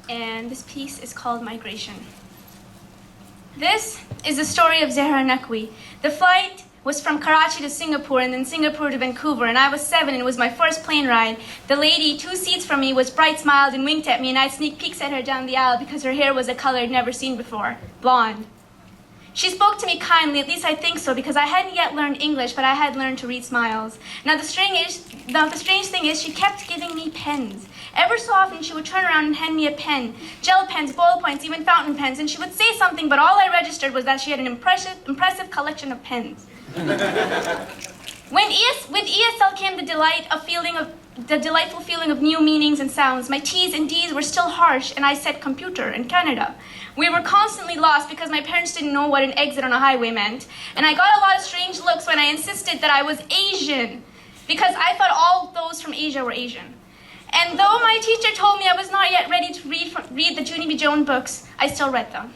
and this piece is called Migration. This is the story of Zehra Nakwi. The flight was from Karachi to Singapore and then Singapore to Vancouver, and I was 7 and it was my first plane ride. The lady 2 seats from me was bright smiled and winked at me, and I'd sneak peeks at her down the aisle because her hair was a color I'd never seen before, blonde. She spoke to me kindly, at least I think so, because I hadn't yet learned English, but I had learned to read smiles. Now the strange thing is she kept giving me pens. Ever so often she would turn around and hand me a pen, gel pens, ballpoints, even fountain pens, and she would say something, but all I registered was that she had an impressive collection of pens. With ESL came the delightful feeling of new meanings and sounds. My T's and D's were still harsh, and I said computer in Canada. We were constantly lost because my parents didn't know what an exit on a highway meant, and I got a lot of strange looks when I insisted that I was Asian, because I thought all those from Asia were Asian. And though my teacher told me I was not yet ready to read the Junie B. Jones books, I still read them.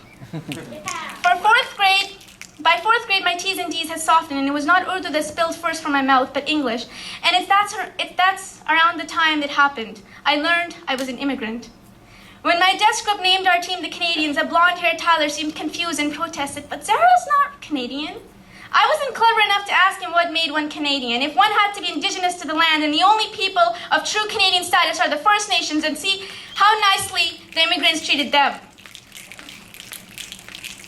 By fourth grade, my T's and D's had softened, and it was not Urdu that spilled first from my mouth, but English. And if that's around the time it happened, I learned I was an immigrant. When my desk group named our team the Canadians, a blonde-haired Tyler seemed confused and protested, but Zehra's not Canadian. I wasn't clever enough to ask him what made one Canadian. If one had to be indigenous to the land, and the only people of true Canadian status are the First Nations, and see how nicely the immigrants treated them.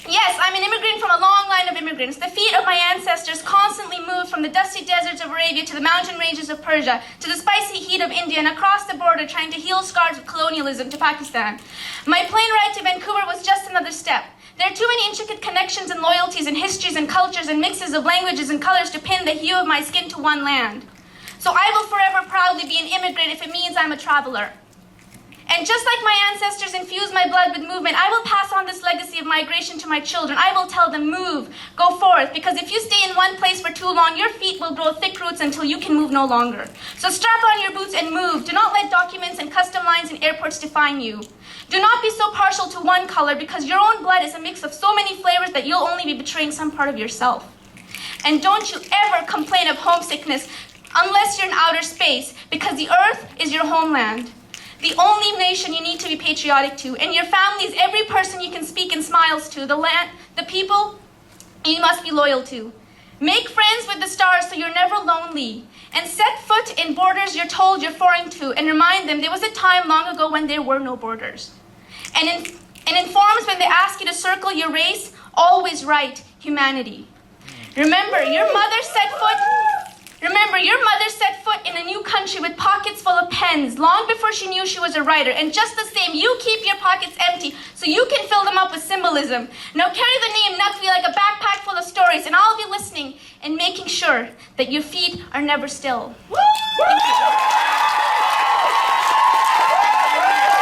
Yes, I'm an immigrant from a long line of immigrants. The feet of my ancestors constantly moved from the dusty deserts of Arabia to the mountain ranges of Persia, to the spicy heat of India, and across the border trying to heal scars of colonialism to Pakistan. My plane ride to Vancouver was just another step. There are too many intricate connections and loyalties and histories and cultures and mixes of languages and colors to pin the hue of my skin to one land. So I will forever proudly be an immigrant if it means I'm a traveler. And just like my ancestors infused my blood with movement, I will pass on this legacy of migration to my children. I will tell them, move, go forth, because if you stay in one place for too long, your feet will grow thick roots until you can move no longer. So strap on your boots and move. Do not let documents and custom lines and airports define you. Do not be so partial to one color, because your own blood is a mix of so many flavors that you'll only be betraying some part of yourself. And don't you ever complain of homesickness unless you're in outer space, because the earth is your homeland. The only nation you need to be patriotic to, and your family is every person you can speak in smiles to, the land, the people you must be loyal to. Make friends with the stars so you're never lonely, and set foot in borders you're told you're foreign to, and remind them there was a time long ago when there were no borders. And in forums when they ask you to circle your race, always write humanity. Remember, your mother set foot in a new country with pockets full of pens long before she knew she was a writer. And just the same, you keep your pockets empty so you can fill them up with symbolism. Now carry the name Nakwi like a backpack full of stories, and I'll be listening and making sure that your feet are never still. Thank you.